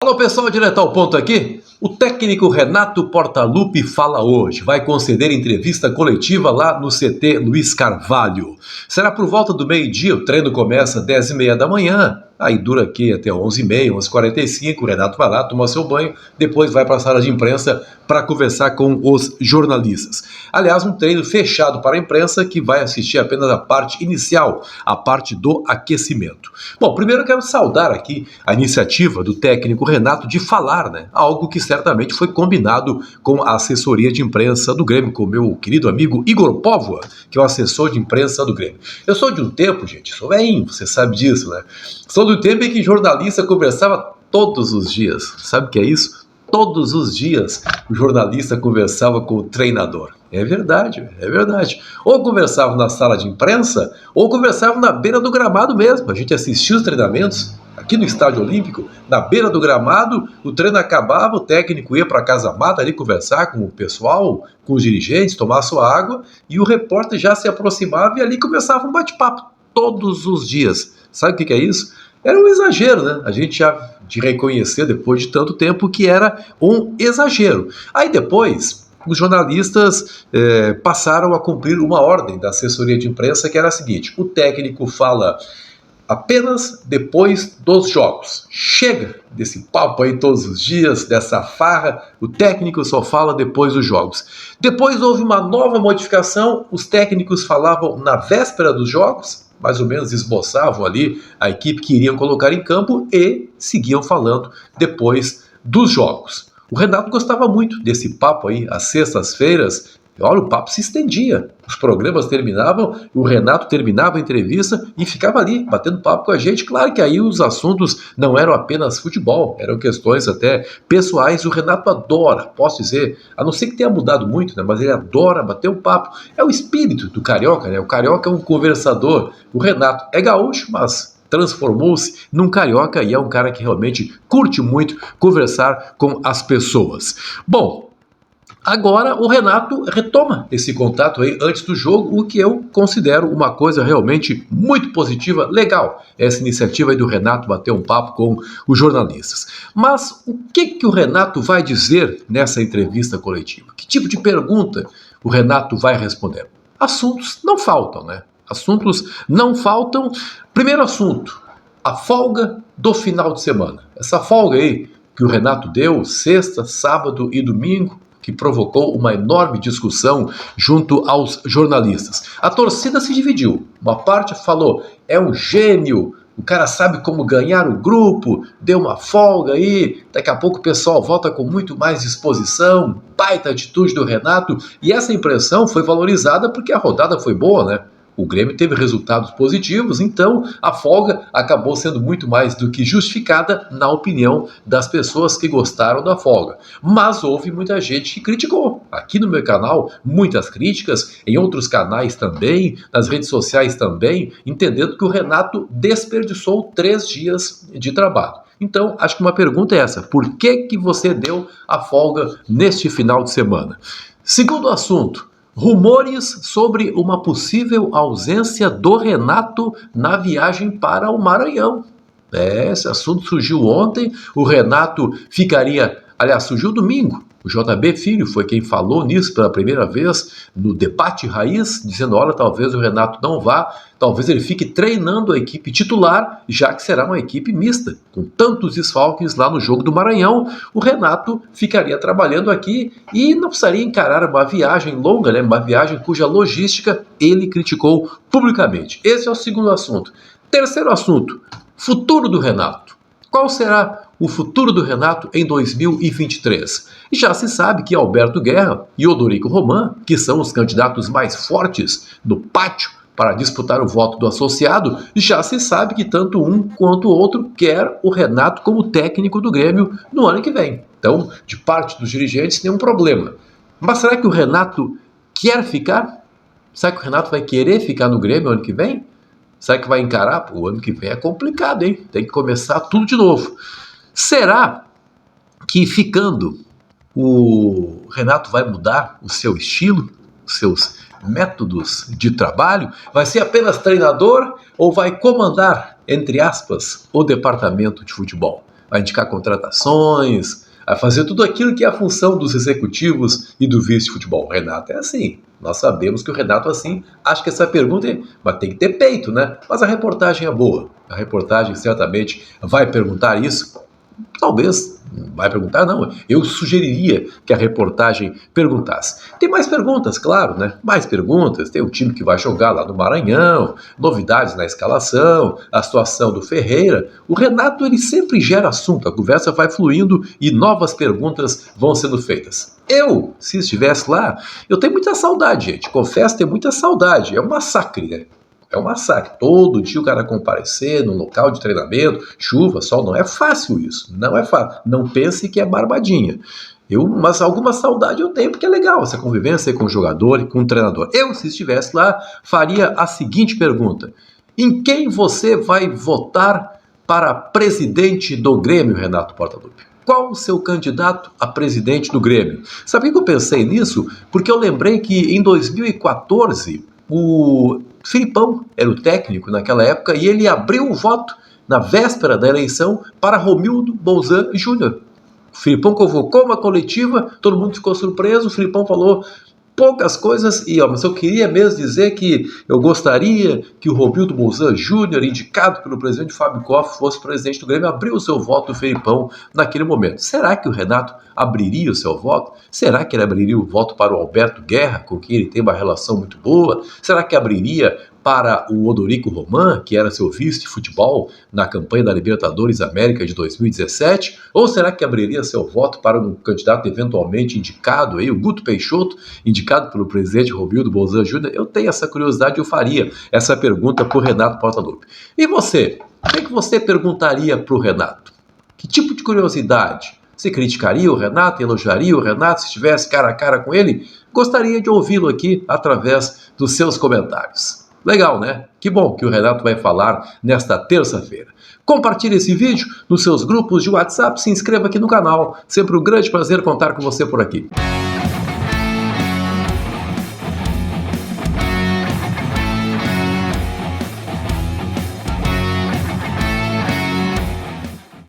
Alô pessoal, direto ao ponto aqui. O técnico Renato Portaluppi fala hoje. Vai conceder entrevista coletiva lá no CT Luiz Carvalho. Será por volta do meio-dia, o treino começa às 10h30 da manhã. Aí dura aqui até 11h30, 11h45. O Renato vai lá, toma seu banho, depois vai para a sala de imprensa para conversar com os jornalistas. Aliás, um treino fechado para a imprensa que vai assistir apenas a parte inicial, a parte do aquecimento. Bom, primeiro eu quero saudar aqui a iniciativa do técnico Renato de falar, né? Algo que certamente foi combinado com a assessoria de imprensa do Grêmio, com o meu querido amigo Igor Póvoa, que é o assessor de imprensa do Grêmio. Eu sou de um tempo, gente, sou velhinho, você sabe disso, né? Sou do tempo em que jornalista conversava todos os dias. Sabe o que é isso? Todos os dias o jornalista conversava com o treinador. É verdade, é verdade. Ou conversava na sala de imprensa, ou conversava na beira do gramado mesmo. A gente assistia os treinamentos aqui no Estádio Olímpico, na beira do gramado, o treino acabava, o técnico ia para a casa mata ali conversar com o pessoal, com os dirigentes, tomar sua água, e o repórter já se aproximava e ali começava um bate-papo todos os dias. Sabe o que é isso? Era um exagero, né? A gente já de reconhecer depois de tanto tempo que era um exagero. Aí depois, os jornalistas passaram a cumprir uma ordem da assessoria de imprensa que era a seguinte: o técnico fala apenas depois dos jogos. Chega desse papo aí todos os dias, dessa farra, o técnico só fala depois dos jogos. Depois houve uma nova modificação, os técnicos falavam na véspera dos jogos, mais ou menos esboçavam ali a equipe que iriam colocar em campo e seguiam falando depois dos jogos. O Renato gostava muito desse papo aí, às sextas-feiras. Olha, o papo se estendia. Os programas terminavam, o Renato terminava a entrevista e ficava ali, batendo papo com a gente. Claro que aí os assuntos não eram apenas futebol, eram questões até pessoais. O Renato adora, posso dizer, a não ser que tenha mudado muito, né, mas ele adora bater um papo. É o espírito do carioca, né? O carioca é um conversador. O Renato é gaúcho, mas transformou-se num carioca e é um cara que realmente curte muito conversar com as pessoas. Bom, agora o Renato retoma esse contato aí antes do jogo, o que eu considero uma coisa realmente muito positiva, legal, essa iniciativa aí do Renato bater um papo com os jornalistas. Mas o que o Renato vai dizer nessa entrevista coletiva? Que tipo de pergunta o Renato vai responder? Assuntos não faltam, né? Assuntos não faltam. Primeiro assunto, a folga do final de semana. Essa folga aí que o Renato deu sexta, sábado e domingo, que provocou uma enorme discussão junto aos jornalistas. A torcida se dividiu. Uma parte falou, é um gênio, o cara sabe como ganhar o grupo, deu uma folga aí, daqui a pouco o pessoal volta com muito mais disposição, baita atitude do Renato, e essa impressão foi valorizada porque a rodada foi boa, né? O Grêmio teve resultados positivos, então a folga acabou sendo muito mais do que justificada na opinião das pessoas que gostaram da folga. Mas houve muita gente que criticou. Aqui no meu canal, muitas críticas, em outros canais também, nas redes sociais também, entendendo que o Renato desperdiçou 3 dias de trabalho. Então, acho que uma pergunta é essa: por que você deu a folga neste final de semana? Segundo assunto, rumores sobre uma possível ausência do Renato na viagem para o Maranhão. Esse assunto surgiu ontem, o Renato ficaria, aliás, surgiu domingo. O JB Filho foi quem falou nisso pela primeira vez no debate raiz, dizendo, olha, talvez o Renato não vá, talvez ele fique treinando a equipe titular, já que será uma equipe mista. Com tantos desfalques lá no jogo do Maranhão, o Renato ficaria trabalhando aqui e não precisaria encarar uma viagem longa, né? Uma viagem cuja logística ele criticou publicamente. Esse é o segundo assunto. Terceiro assunto, futuro do Renato. Qual será o futuro do Renato em 2023? Já se sabe que Alberto Guerra e Odorico Roman, que são os candidatos mais fortes no pátio para disputar o voto do associado, já se sabe que tanto um quanto o outro quer o Renato como técnico do Grêmio no ano que vem. Então, de parte dos dirigentes, tem um problema. Mas será que o Renato quer ficar? Será que o Renato vai querer ficar no Grêmio no ano que vem? Será que vai encarar? O ano que vem é complicado, hein? Tem que começar tudo de novo. Será que ficando o Renato vai mudar o seu estilo, os seus métodos de trabalho? Vai ser apenas treinador ou vai comandar, entre aspas, o departamento de futebol? a indicar contratações, a fazer tudo aquilo que é a função dos executivos e do vice de futebol. O Renato é assim. Nós sabemos que o Renato, assim, acha que essa pergunta mas tem que ter peito, né? Mas a reportagem é boa. A reportagem certamente vai perguntar isso. Talvez, vai perguntar, não. Eu sugeriria que a reportagem perguntasse. Tem mais perguntas, claro, né? Mais perguntas. Tem o time que vai jogar lá no Maranhão, novidades na escalação, a situação do Ferreira. O Renato, ele sempre gera assunto, a conversa vai fluindo e novas perguntas vão sendo feitas. Eu, se estivesse lá, eu tenho muita saudade, gente. Confesso ter muita saudade. É um massacre, né? É um massacre. Todo dia o cara comparecer no local de treinamento, chuva, sol, não é fácil isso. Não é fácil. Não pense que é barbadinha. Mas alguma saudade eu tenho, porque é legal essa convivência com o jogador e com o treinador. Eu, se estivesse lá, faria a seguinte pergunta: em quem você vai votar para presidente do Grêmio, Renato Portaluppi? Qual o seu candidato a presidente do Grêmio? Sabe por que eu pensei nisso? Porque eu lembrei que em 2014, o Filipão era o técnico naquela época e ele abriu o voto na véspera da eleição para Romildo Bolzan Júnior. O Filipão convocou uma coletiva, todo mundo ficou surpreso, o Filipão falou poucas coisas, mas eu queria mesmo dizer que eu gostaria que o Romildo Bolzan Júnior, indicado pelo presidente Fábio Koff, fosse presidente do Grêmio, abriu o seu voto, o Felipão, naquele momento. Será que o Renato abriria o seu voto? Será que ele abriria o voto para o Alberto Guerra, com quem ele tem uma relação muito boa? Será que abriria para o Odorico Roman, que era seu vice de futebol na campanha da Libertadores América de 2017? Ou será que abriria seu voto para um candidato eventualmente indicado, aí, o Guto Peixoto, indicado pelo presidente Romildo Bolzan Júnior? Eu tenho essa curiosidade, eu faria essa pergunta para o Renato Portaluppi. E você? O que você perguntaria para o Renato? Que tipo de curiosidade? Você criticaria o Renato, elogiaria o Renato se estivesse cara a cara com ele? Gostaria de ouvi-lo aqui através dos seus comentários. Legal, né? Que bom que o Renato vai falar nesta terça-feira. Compartilhe esse vídeo nos seus grupos de WhatsApp, se inscreva aqui no canal. Sempre um grande prazer contar com você por aqui.